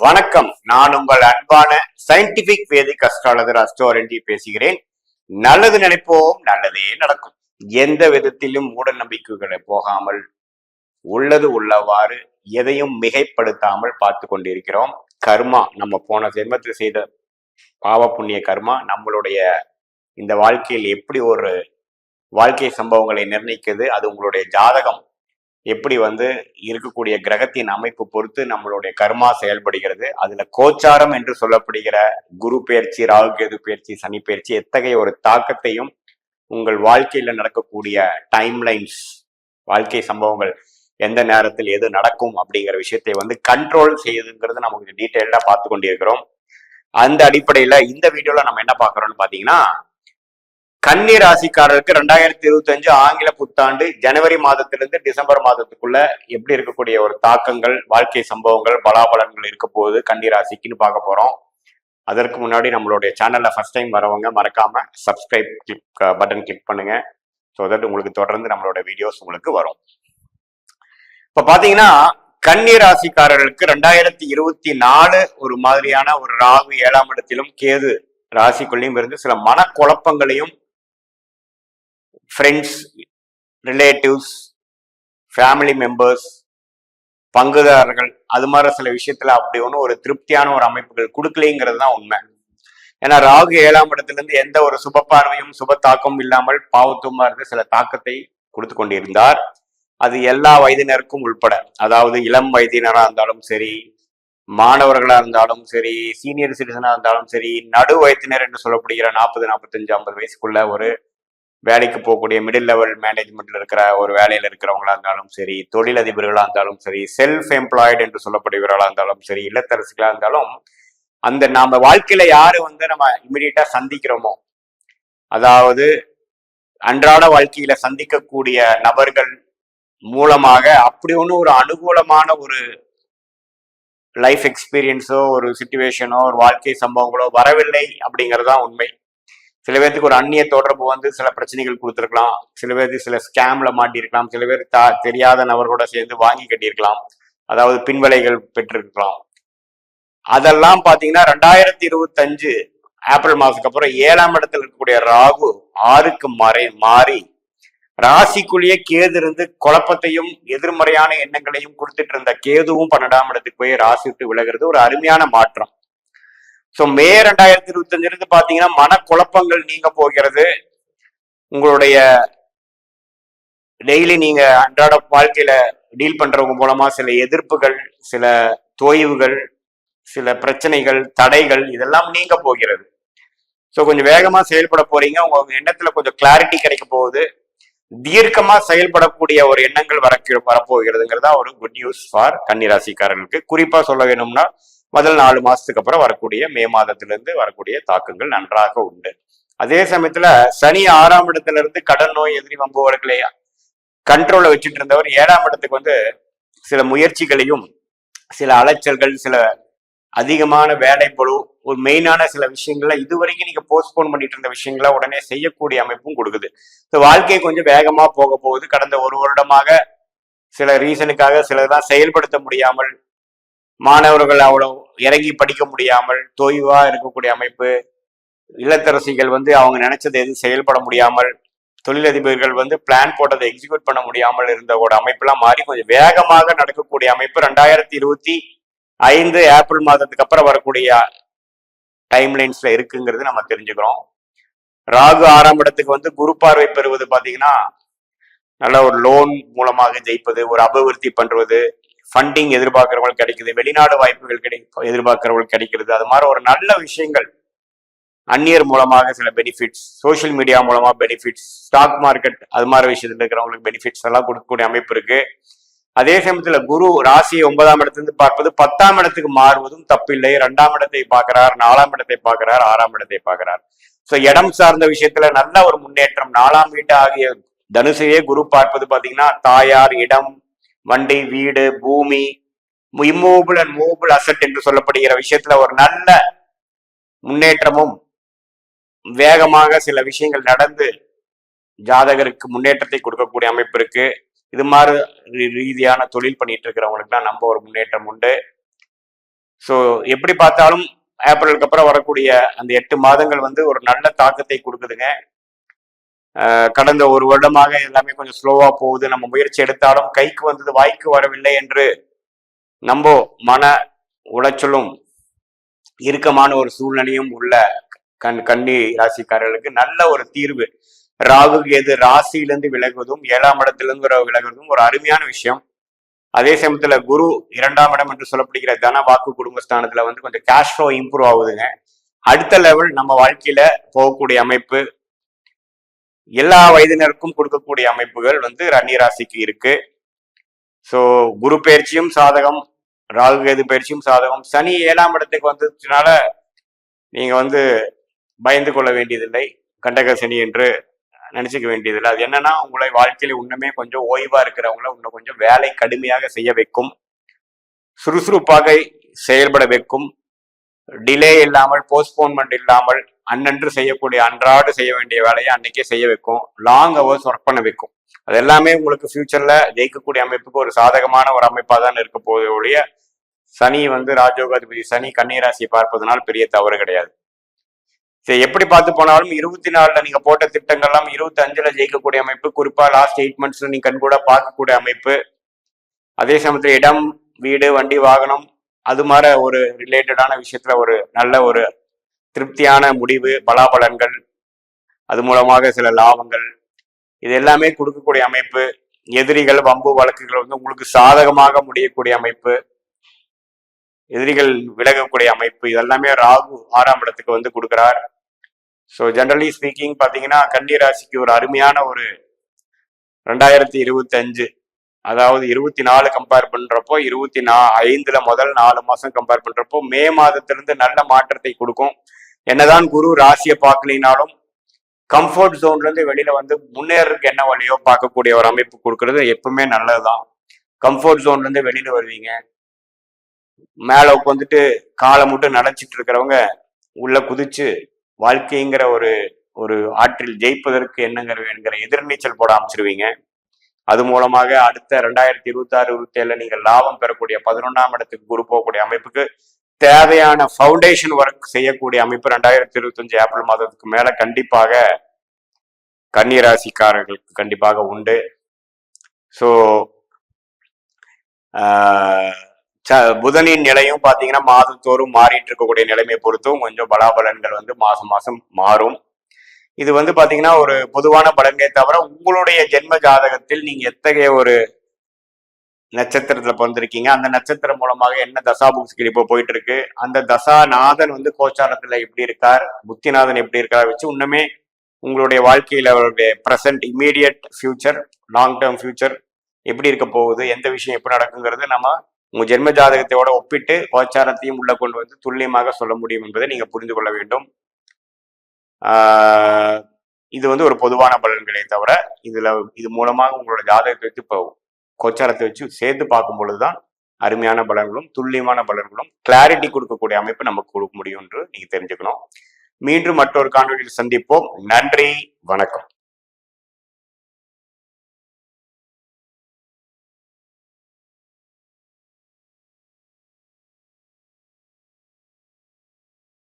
வணக்கம். நான் உங்கள் அன்பான சயின்டிபிக் வேதிக் அஸ்ட்ராலஜர் அஸ்ட்ரோரண்டி பேசுகிறேன். நல்லது நினைப்போம், நல்லதே நடக்கும். எந்த விதத்திலும் மூட நம்பிக்கைகளை போகாமல் உள்ளது உள்ளவாறு எதையும் மிகைப்படுத்தாமல் பார்த்து கொண்டிருக்கிறோம். கர்மா, நம்ம போன ஜென்மத்தில் செய்த பாவ புண்ணிய கர்மா நம்மளுடைய இந்த வாழ்க்கையில் எப்படி ஒரு வாழ்க்கை சம்பவங்களை நிர்ணயிக்குது. அது உங்களுடைய ஜாதகம் எப்படி இருக்கக்கூடிய கிரகத்தின் அமைப்பு பொறுத்து நம்மளுடைய கர்மா செயல்படுகிறது. அதுல கோச்சாரம் என்று சொல்லப்படுகிற குரு பெயர்ச்சி, ராகு கேது பெயர்ச்சி, சனி பெயர்ச்சி எத்தகைய ஒரு தாக்கத்தையும் உங்கள் வாழ்க்கையில நடக்கக்கூடிய டைம்லைன்ஸ், வாழ்க்கை சம்பவங்கள் எந்த நேரத்தில் எது நடக்கும் அப்படிங்கிற விஷயத்தை கண்ட்ரோல் செய்யுதுங்கிறது நமக்கு டீட்டெயில்டா பார்த்து கொண்டிருக்கிறோம். அந்த அடிப்படையில இந்த வீடியோல நம்ம என்ன பார்க்கறோம்னு பாத்தீங்கன்னா, கன்னி ராசிக்காரருக்கு 2025 ஆங்கில புத்தாண்டு ஜனவரி மாதத்திலிருந்து டிசம்பர் மாதத்துக்குள்ள எப்படி இருக்கக்கூடிய ஒரு தாக்கங்கள், வாழ்க்கை சம்பவங்கள், பலாபலன்கள் இருக்க போகுது கன்னி ராசிக்குன்னு பார்க்க போறோம். அதற்கு முன்னாடி நம்மளுடைய சேனல்ல ஃபர்ஸ்ட் டைம் வரவங்க மறக்காம சப்ஸ்கிரைப் பட்டன் கிளிக் பண்ணுங்க. ஸோ தட் உங்களுக்கு தொடர்ந்து நம்மளோட வீடியோஸ் உங்களுக்கு வரும். இப்ப பாத்தீங்கன்னா, கன்னி ராசிக்காரர்களுக்கு 2024 ஒரு மாதிரியான ஒரு ராகு 7ஆம் இடத்திலும் கேது ராசிக்குள்ளேயும் இருந்து சில மனக்குழப்பங்களையும் ஃப்ரெண்ட்ஸ், ரிலேட்டிவ்ஸ், ஃபேமிலி மெம்பர்ஸ், பங்குதாரர்கள் அது மாதிரி சில விஷயத்துல அப்படி ஒன்றும் ஒரு திருப்தியான ஒரு அமைப்புகள் கொடுக்கலைங்கிறது தான் உண்மை. ஏன்னா ராகு 7ஆம் இடத்திலிருந்து எந்த ஒரு சுப பார்வையும் சுப தாக்கமும் இல்லாமல் பாவத்துவமா இருந்து சில தாக்கத்தை கொடுத்து கொண்டிருந்தார். அது எல்லா வயதினருக்கும் உள்பட, அதாவது இளம் வயதினராக இருந்தாலும் சரி, மாணவர்களா இருந்தாலும் சரி, சீனியர் சிட்டிசனா இருந்தாலும் சரி, நடு வயதினர் என்று சொல்லப்படுகிற 40, 45, 50 வயசுக்குள்ள ஒரு வேலைக்கு போகக்கூடிய மிடில் லெவல் மேனேஜ்மெண்ட்ல இருக்கிற ஒரு வேலையில இருக்கிறவங்களா இருந்தாலும் சரி, தொழிலதிபர்களா இருந்தாலும் சரி, செல்ஃப் எம்ப்ளாய்டு என்று சொல்லப்படுகிறவர்களா இருந்தாலும் சரி, இல்லத்தரசிகளா இருந்தாலும், அந்த நாம வாழ்க்கையில யாரு நம்ம இமிடியட்டா சந்திக்கிறோமோ, அதாவது அன்றாட வாழ்க்கையில சந்திக்கக்கூடிய நபர்கள் மூலமாக அப்படி ஒரு அனுகூலமான ஒரு லைஃப் எக்ஸ்பீரியன்ஸோ, ஒரு சிச்சுவேஷனோ, ஒரு வாழ்க்கை சம்பவங்களோ வரவில்லை அப்படிங்கறதுதான் உண்மை. சில பேருக்கு ஒரு அந்நிய தொடர்பு சில பிரச்சனைகள் கொடுத்துருக்கலாம், சில பேருக்கு சில ஸ்கேம்ல மாட்டிருக்கலாம், சில பேர் தெரியாத நபர்களோட சேர்ந்து வாங்கி கட்டியிருக்கலாம், அதாவது பின்வலைகள் பெற்றிருக்கலாம். அதெல்லாம் பாத்தீங்கன்னா 2025 ஏப்ரல் மாசத்துக்கு அப்புறம் 7ஆம் இடத்துல இருக்கக்கூடிய ராகு 6க்கு மாறி ராசிக்குள்ளேயே கேது இருந்து குழப்பத்தையும் எதிர்மறையான எண்ணங்களையும் கொடுத்துட்டு இருந்த கேதுவும் 12ஆம் இடத்துக்கு போய் ராசி விட்டு விலகிறது ஒரு அருமையான மாற்றம். ஸோ மே 2025 இருந்து பாத்தீங்கன்னா மனக்குழப்பங்கள் நீங்க போகிறது. உங்களுடைய டெய்லி நீங்க அன்றாட வாழ்க்கையில டீல் பண்றவங்க மூலமா சில எதிர்ப்புகள், சில தோய்வுகள், சில பிரச்சனைகள், தடைகள் இதெல்லாம் நீங்க போகிறது. ஸோ கொஞ்சம் வேகமா செயல்பட போறீங்க. உங்க எண்ணத்துல கொஞ்சம் கிளாரிட்டி கிடைக்க போகுது. தீர்க்கமா செயல்படக்கூடிய ஒரு எண்ணங்கள் வரப்போகிறதுங்கிறதா ஒரு குட் நியூஸ் ஃபார் கன்னிராசிக்காரர்களுக்கு. குறிப்பா சொல்ல வேணும்னா, முதல் 4 மாசத்துக்கு அப்புறம் வரக்கூடிய மே மாதத்திலிருந்து வரக்கூடிய தாக்கங்கள் நன்றாக உண்டு. அதே சமயத்துல சனி 6ஆம் இடத்துல இருந்து கடன் நோய், எதிரி வம்புவர்களை கண்ட்ரோல வச்சுட்டு இருந்தவர் 7ஆம் இடத்துக்கு சில முயற்சிகளையும், சில அலைச்சல்கள், சில அதிகமான வேலை பளு, ஒரு மெயினான சில விஷயங்கள்ல இதுவரைக்கும் நீங்க போஸ்ட்போன் பண்ணிட்டு இருந்த விஷயங்கள உடனே செய்யக்கூடிய அமைப்பும் கொடுக்குது. வாழ்க்கை கொஞ்சம் வேகமா போக போகுது. கடந்த ஒரு வருடமாக சில ரீசனுக்காக சிலதான் செயல்படுத்த முடியாமல், மாணவர்கள் அவ்வளவு இறங்கி படிக்க முடியாமல் தொய்வா இருக்கக்கூடிய அமைப்பு, இல்லத்தரசிகள் அவங்க நினைச்சது எதுவும் செயல்பட முடியாமல், தொழிலதிபர்கள் பிளான் போட்டதை எக்ஸிக்யூட் பண்ண முடியாமல் இருந்த ஒரு அமைப்பெல்லாம் மாறி கொஞ்சம் வேகமாக நடக்கக்கூடிய அமைப்பு 2025 ஏப்ரல் மாதத்துக்கு அப்புறம் வரக்கூடிய டைம்லைன்ஸ்ல இருக்குங்கிறது நம்ம தெரிஞ்சுக்கிறோம். ராகு 6ஆம் இடத்துக்கு குரு பார்வை பெறுவது பாத்தீங்கன்னா, நல்ல ஒரு லோன் மூலமாக ஜெயிப்பது, ஒரு அபிவிருத்தி பண்றது, ஃபண்டிங் எதிர்பார்க்கிறவங்களுக்கு கிடைக்குது, வெளிநாடு வாய்ப்புகள் எதிர்பார்க்கிறவங்களுக்கு கிடைக்கிறது. அது மாதிரி ஒரு நல்ல விஷயங்கள், அந்நியர் மூலமாக சில பெனிஃபிட்ஸ், சோசியல் மீடியா மூலமா பெனிஃபிட்ஸ், ஸ்டாக் மார்க்கெட் அது மாதிரி விஷயத்துல இருக்கிறவங்களுக்கு பெனிஃபிட்ஸ் எல்லாம் கொடுக்கக்கூடிய அமைப்பு இருக்கு. அதே சமயத்துல குரு ராசியை 9ஆம் இடத்திலிருந்து பார்ப்பது 10ஆம் இடத்துக்கு மாறுவதும் தப்பில்லை. 2ஆம் இடத்தை பார்க்கிறார், 4ஆம் இடத்தை பார்க்கிறார், 6ஆம் இடத்தை பார்க்கிறார். ஸோ இடம் சார்ந்த விஷயத்துல நல்ல ஒரு முன்னேற்றம். 4ஆம் வீட்டு ஆகிய தனுசையே குரு பார்ப்பது பாத்தீங்கன்னா, தாயார், இடம், வண்டி, வீடு, பூமி, இம்மூவபிள் அண்ட் மூவபிள் அசெட் என்று சொல்லப்படுகிற விஷயத்துல ஒரு நல்ல முன்னேற்றமும், வேகமாக சில விஷயங்கள் நடந்து ஜாதகருக்கு முன்னேற்றத்தை கொடுக்கக்கூடிய அமைப்பு இருக்கு. இது மாதிரி ரீதியான தொழில் பண்ணிட்டு இருக்கிறவங்களுக்குலாம் நம்ம ஒரு முன்னேற்றம் உண்டு. ஸோ எப்படி பார்த்தாலும் ஏப்ரலுக்கு அப்புறம் வரக்கூடிய அந்த 8 மாதங்கள் வந்து ஒரு நல்ல தாக்கத்தை கொடுக்குதுங்க. கடந்த ஒரு வருடமாக எல்லாமே கொஞ்சம் ஸ்லோவா போகுது. நம்ம முயற்சி எடுத்தாலும் கைக்கு வந்தது வாய்க்கு வரவில்லை என்று நம்ம மன உளைச்சலும் இறுக்கமான ஒரு சூழ்நிலையும் உள்ள கன்னி ராசிக்காரர்களுக்கு நல்ல ஒரு தீர்வு. ராகு கேது ராசியிலிருந்து விலகுவதும் 7ஆம் இடத்திலிருந்து விலகுவதும் ஒரு அருமையான விஷயம். அதே சமயத்துல குரு 2ஆம் இடம் என்று சொல்லப்படுகிற தன வாக்கு குடும்பஸ்தானத்துல வந்து கொஞ்சம் கேஷ் ஃப்ளோ இம்ப்ரூவ் ஆகுதுங்க. அடுத்த லெவல் நம்ம வாழ்க்கையில போகக்கூடிய அமைப்பு, எல்லா வயதினருக்கும் கொடுக்கக்கூடிய அமைப்புகள் வந்து கன்னி ராசிக்கு இருக்கு. ஸோ குரு பயிற்சியும் சாதகம், ராகு கேது பயிற்சியும் சாதகம். சனி 7ஆம் இடத்துக்கு வந்ததுனால நீங்க வந்து பயந்து கொள்ள வேண்டியதில்லை, கண்டக சனி என்று நினைச்சுக்க வேண்டியதில்லை. அது என்னன்னா, உங்களை வாழ்க்கையில இன்னுமே கொஞ்சம் ஓய்வா இருக்கிறவங்கள இன்னும் கொஞ்சம் வேலை கடுமையாக செய்ய வைக்கும், சுறுசுறுப்பாக செயல்பட வைக்கும், டிலே இல்லாமல் போஸ்ட்போன்மெண்ட் இல்லாமல் அன்னன்று செய்யக்கூடிய அன்றாடு செய்ய வேண்டிய வேலையை அன்னைக்கே செய்ய வைக்கும், லாங் ஹவர்ஸ் ஒர்க் பண்ண வைக்கும். அது எல்லாமே உங்களுக்கு ஃபியூச்சர்ல ஜெயிக்கக்கூடிய அமைப்புக்கு ஒரு சாதகமான ஒரு அமைப்பா தான் இருக்க போதே ஒழிய, சனி வந்து ராஜயோகாதிபதி சனி கன்னிராசியை பார்ப்பதனால் பெரிய தவறு கிடையாது. சரி, எப்படி பார்த்து போனாலும் 24ல நீங்க போட்ட திட்டங்கள்லாம் 25ல ஜெயிக்கக்கூடிய அமைப்பு, குறிப்பா லாஸ்ட் 8 monthsல நீங்க கண்கூட பார்க்கக்கூடிய அமைப்பு. அதே சமயத்துல இடம், வீடு, வண்டி, வாகனம் அது மாதிரி ஒரு ரிலேட்டடான விஷயத்துல ஒரு நல்ல ஒரு திருப்தியான முடிவு, பலாபலன்கள், அது மூலமாக சில லாபங்கள், இது எல்லாமே கொடுக்கக்கூடிய அமைப்பு. எதிரிகள், வம்பு வழக்குகள் வந்து உங்களுக்கு சாதகமாக முடியக்கூடிய அமைப்பு, எதிரிகள் விலகக்கூடிய அமைப்பு, இதெல்லாமே ராகு 6ஆம் இடத்துக்கு வந்து கொடுக்கிறார். ஸோ ஜென்ரலி ஸ்பீக்கிங் பார்த்தீங்கன்னா கன்னி ராசிக்கு ஒரு அருமையான ஒரு 2025, அதாவது 24 கம்பேர் பண்றப்போ 25ல முதல் 4 மாசம் கம்பேர் பண்றப்போ மே மாதத்திலிருந்து நல்ல மாற்றத்தை கொடுக்கும். என்னதான் குரு ராசியை பார்க்கலினாலும் கம்ஃபர்ட் ஜோன்ல இருந்து வெளியில வந்து முன்னேறதுக்கு என்ன வழியோ பார்க்கக்கூடிய ஒரு அமைப்பு கொடுக்கறது எப்பவுமே நல்லதுதான். கம்ஃபர்ட் ஜோன்ல இருந்து வெளியில வருவீங்க. மேல உட்காந்துட்டு காலை மட்டும் நடச்சிட்டு இருக்கிறவங்க உள்ள குதிச்சு வாழ்க்கைங்கிற ஒரு ஆற்றில் ஜெயிப்பதற்கு என்னங்கிற எதிர்நீச்சல் போட ஆரம்பிச்சிருவீங்க. அது மூலமாக அடுத்த 2026-27 நீங்கள் லாபம் பெறக்கூடிய 11ஆம் இடத்துக்கு குரு போகக்கூடிய அமைப்புக்கு தேவையான ஃபவுண்டேஷன் ஒர்க் செய்யக்கூடிய அமைப்பு 2025 ஏப்ரல் மாதத்துக்கு மேல கண்டிப்பாக கன்னி ராசிக்காரர்களுக்கு கண்டிப்பாக உண்டு. ஸோ புதனின் நிலையும் பார்த்தீங்கன்னா மாதத்தோறும் மாறிட்டு இருக்கக்கூடிய நிலைமையை பொறுத்தும் கொஞ்சம் பலாபலன்கள் வந்து மாசம் மாசம் மாறும். இது வந்து பாத்தீங்கன்னா ஒரு பொதுவான பலன்களை தவிர உங்களுடைய ஜென்ம ஜாதகத்தில் நீங்க எத்தகைய ஒரு நட்சத்திரத்துல பிறந்திருக்கீங்க, அந்த நட்சத்திரம் மூலமாக என்ன தசாபுக்திகள் இப்போ போயிட்டு இருக்கு, அந்த தசாநாதன் வந்து கோச்சாரத்துல எப்படி இருக்கார், புத்திநாதன் எப்படி இருக்கார் வச்சு இன்னுமே உங்களுடைய வாழ்க்கையில அவருடைய present, immediate future, long term future எப்படி இருக்க போகுது, எந்த விஷயம் எப்படி நடக்குங்கிறது நம்ம உங்க ஜென்ம ஜாதகத்தையோட ஒப்பிட்டு கோச்சாரத்தையும் உள்ள கொண்டு வந்து துல்லியமாக சொல்ல முடியும் என்பதை நீங்க புரிந்து கொள்ள வேண்டும். இது வந்து ஒரு பொதுவான பலன்களை தவிர இது மூலமாக உங்களோட ஜாதகத்தை வச்சு இப்போ கோச்சாரத்தை வச்சு சேர்த்து பார்க்கும் பொழுதுதான் அருமையான பலன்களும் துல்லியமான பலன்களும் கிளாரிட்டி கொடுக்கக்கூடிய அமைப்பு நமக்கு கொடுக்க முடியும் என்று நீங்க தெரிஞ்சுக்கணும். மீண்டும் மற்றொரு காணொலியில் சந்திப்போம். நன்றி, வணக்கம்.